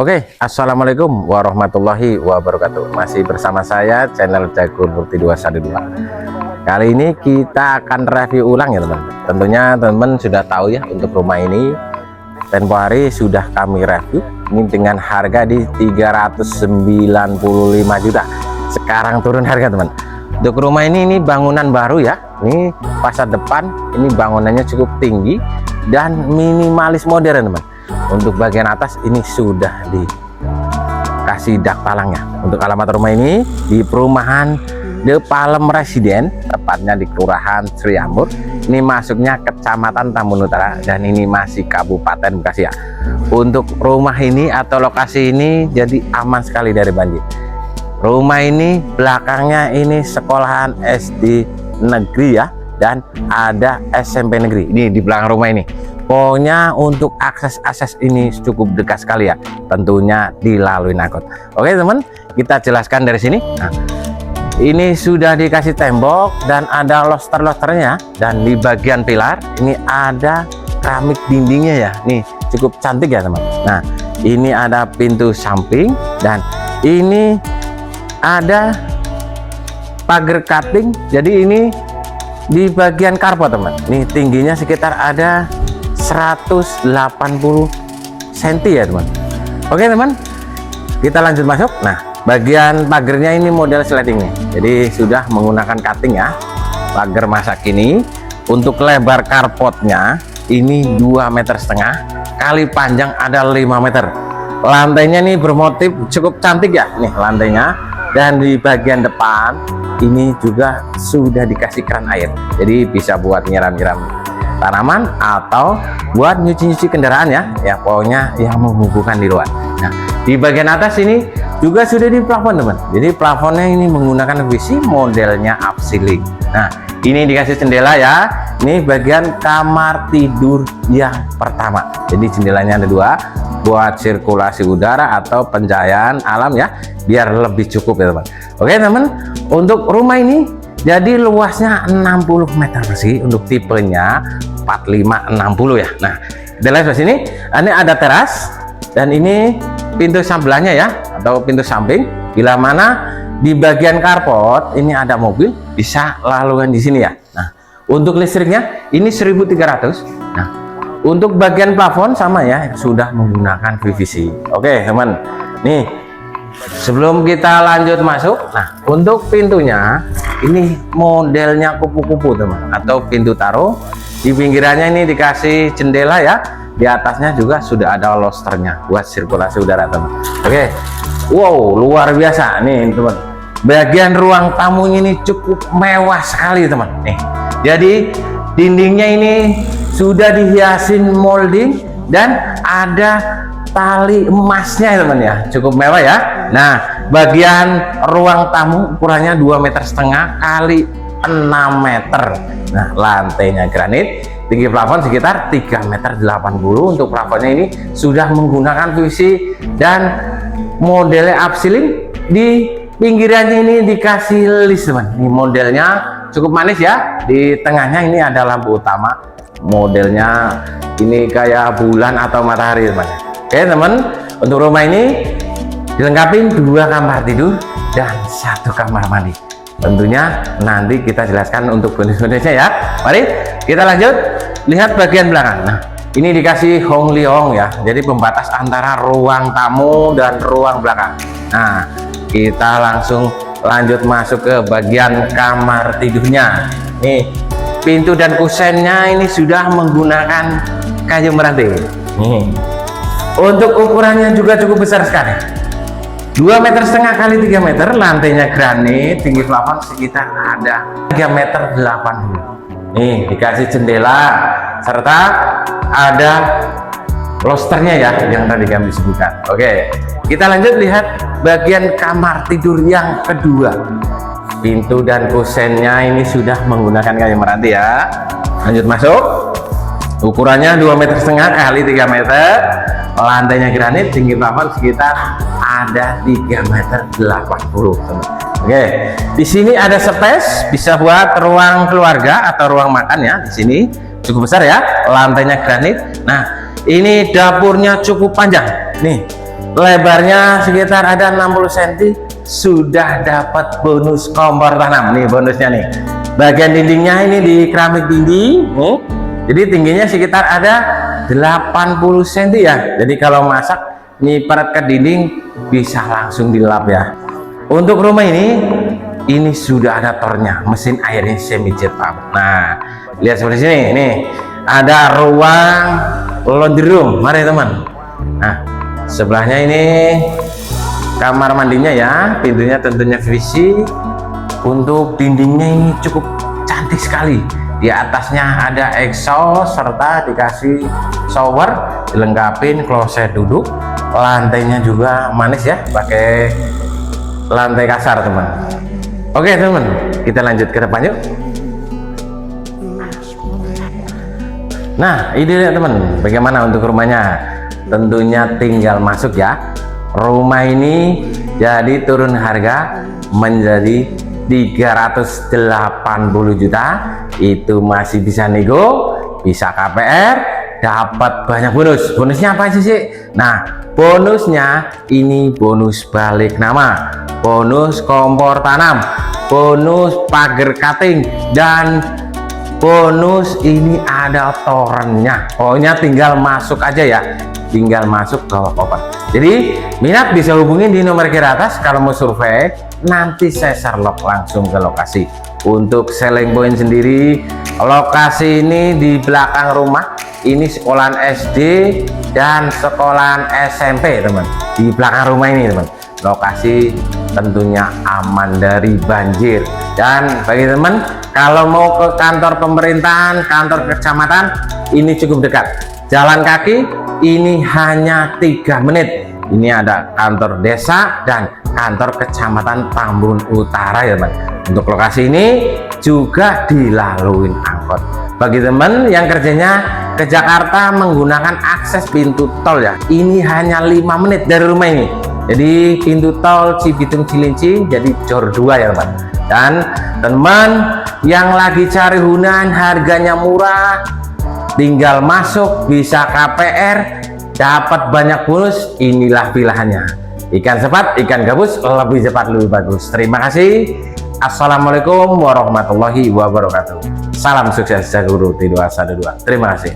Oke, assalamualaikum warahmatullahi wabarakatuh. Masih bersama saya channel Jagur Murti 212. Kali ini kita akan review ulang ya teman. Tentunya teman-teman sudah tahu ya, untuk rumah ini tempo hari sudah kami review ini dengan harga di 395 juta. Sekarang turun harga teman. Untuk rumah ini bangunan baru ya. Ini fasad depan, ini bangunannya cukup tinggi dan minimalis modern teman. Untuk bagian atas ini sudah dikasih dak palangnya. Untuk alamat rumah ini di perumahan The Palem Residen, tepatnya di Kelurahan Triambur. Ini masuknya Kecamatan Tambun Utara dan ini masih Kabupaten Bekasi ya. Untuk rumah ini atau lokasi ini jadi aman sekali dari banjir. Rumah ini belakangnya ini sekolahan SD negeri ya, dan ada SMP negeri. Ini di belakang rumah ini. Pokoknya untuk akses ini cukup dekat sekali ya, tentunya dilalui angkot. Oke teman, kita jelaskan dari sini. Nah, ini sudah dikasih tembok dan ada loster-losternya, dan di bagian pilar ini ada keramik dindingnya ya. Nih cukup cantik ya teman. Nah, ini ada pintu samping dan ini ada pagar cutting. Jadi ini di bagian karpet teman. Nih tingginya sekitar ada 180 cm ya teman. Oke teman, kita lanjut masuk. Nah, bagian pagernya ini model sliding nih, jadi sudah menggunakan cutting ya, pagar masa kini. Untuk lebar karpotnya ini 2,5 meter kali panjang ada 5 meter. Lantainya nih bermotif cukup cantik ya nih lantainya, dan di bagian depan ini juga sudah dikasih keran air, jadi bisa buat nyiram-nyiram tanaman atau buat nyuci-nyuci kendaraan ya, pokoknya yang menghubungkan di luar. Nah, di bagian atas ini juga sudah di plafon teman, jadi plafonnya ini menggunakan PVC modelnya upceiling. Nah, ini dikasih jendela ya, ini bagian kamar tidur yang pertama, jadi jendelanya ada 2 buat sirkulasi udara atau pencahayaan alam ya, biar lebih cukup ya teman. Oke teman, untuk rumah ini jadi luasnya 60 meter persegi, untuk tipenya 4560 ya. Nah, kita lihat di sini, ini ada teras dan ini pintu sambelannya ya, atau pintu samping. Bila mana di bagian karpot ini ada mobil, bisa laluan di sini ya. Nah, untuk listriknya ini 1300. Nah, untuk bagian plafon sama ya, sudah menggunakan PVC. Oke teman, nih sebelum kita lanjut masuk, nah untuk pintunya ini modelnya kupu-kupu teman, atau pintu taruh. Di pinggirannya ini dikasih jendela ya, di atasnya juga sudah ada losternya buat sirkulasi udara teman. Oke, wow luar biasa nih teman. Bagian ruang tamunya ini cukup mewah sekali teman. Nih, jadi dindingnya ini sudah dihiasin molding dan ada tali emasnya teman ya, cukup mewah ya. Nah, bagian ruang tamu ukurannya 2,5 meter kali 6 meter. Nah, lantainya granit, tinggi plafon sekitar 3,80 meter. Untuk plafonnya ini sudah menggunakan PVC dan modelnya upceiling. Di pinggirannya ini dikasih list teman. Ini modelnya cukup manis ya. Di tengahnya ini ada lampu utama, modelnya ini kayak bulan atau matahari teman. Oke teman, untuk rumah ini dilengkapi 2 kamar tidur dan 1 kamar mandi. Tentunya nanti kita jelaskan untuk bonus-bonusnya ya. Mari kita lanjut lihat bagian belakang. Nah, ini dikasih Hong Liong ya, jadi pembatas antara ruang tamu dan ruang belakang. Nah, kita langsung lanjut masuk ke bagian kamar tidurnya. Nih, pintu dan kusennya ini sudah menggunakan kayu meranti. Nih, untuk ukurannya juga cukup besar sekali, 2,5 meter kali 3 meter, lantainya granit, tinggi plafon sekitar ada 3,80 meter. Nih, dikasih jendela serta ada losternya ya yang tadi kami sebutkan. Oke, kita lanjut lihat bagian kamar tidur yang kedua. Pintu dan kusennya ini sudah menggunakan kayu meranti ya. Lanjut masuk. Ukurannya 2,5 meter kali 3 meter, lantainya granit, tinggi plafon sekitar ada 3,80 meter. Oke, di sini ada space, bisa buat ruang keluarga atau ruang makan ya. Di sini cukup besar ya, lantainya granit. Nah, ini dapurnya cukup panjang. Nih, lebarnya sekitar ada 60 cm. Sudah dapat bonus kompor tanam. Nih bonusnya nih. Bagian dindingnya ini di keramik dinding. Nih, jadi tingginya sekitar ada 80 cm ya. Jadi kalau masak nyiparat ke dinding bisa langsung dilap ya. Untuk rumah ini sudah ada tornya, mesin airnya semi jet pump. Nah, lihat seperti sini. Nih, ada ruang laundry room. Mari teman. Nah, sebelahnya ini kamar mandinya ya. Pintunya tentunya VC. Untuk dindingnya ini cukup cantik sekali. Di atasnya ada exhaust serta dikasih shower, dilengkapin kloset duduk. Lantainya juga manis ya, pakai lantai kasar teman. Oke teman, kita lanjut ke depan yuk. Nah, ini lihat teman, bagaimana untuk rumahnya. Tentunya tinggal masuk ya. Rumah ini jadi turun harga menjadi 380 juta. Itu masih bisa nego, bisa KPR, dapat banyak bonus. Bonusnya apa sih? Nah, bonusnya ini bonus balik nama, bonus kompor tanam, bonus pagar cutting, dan bonus ini ada torennya. Pokoknya tinggal masuk aja ya, tinggal masuk ke open. Jadi minat bisa hubungin di nomor kiri atas. Kalau mau survei nanti saya share langsung ke lokasi. Untuk selling point sendiri, lokasi ini di belakang rumah. Ini sekolahan SD dan sekolahan SMP teman. Di belakang rumah ini teman. Lokasi tentunya aman dari banjir. Dan bagi teman, kalau mau ke kantor pemerintahan, kantor kecamatan, ini cukup dekat. Jalan kaki ini hanya 3 menit. Ini ada kantor desa dan kantor kecamatan Tambun Utara ya teman. Untuk lokasi ini juga dilaluin angkot. Bagi teman yang kerjanya ke Jakarta menggunakan akses pintu tol ya, ini hanya 5 menit dari rumah ini. Jadi pintu tol Cibitung Cilinci, jadi Jor 2 ya teman. Dan teman yang lagi cari hunian harganya murah, tinggal masuk, bisa KPR, dapat banyak bonus. Inilah pilihannya. Ikan cepat, ikan gabus, lebih cepat lebih bagus. Terima kasih. Assalamualaikum warahmatullahi wabarakatuh. Salam sukses Jago Guru T212. Terima kasih.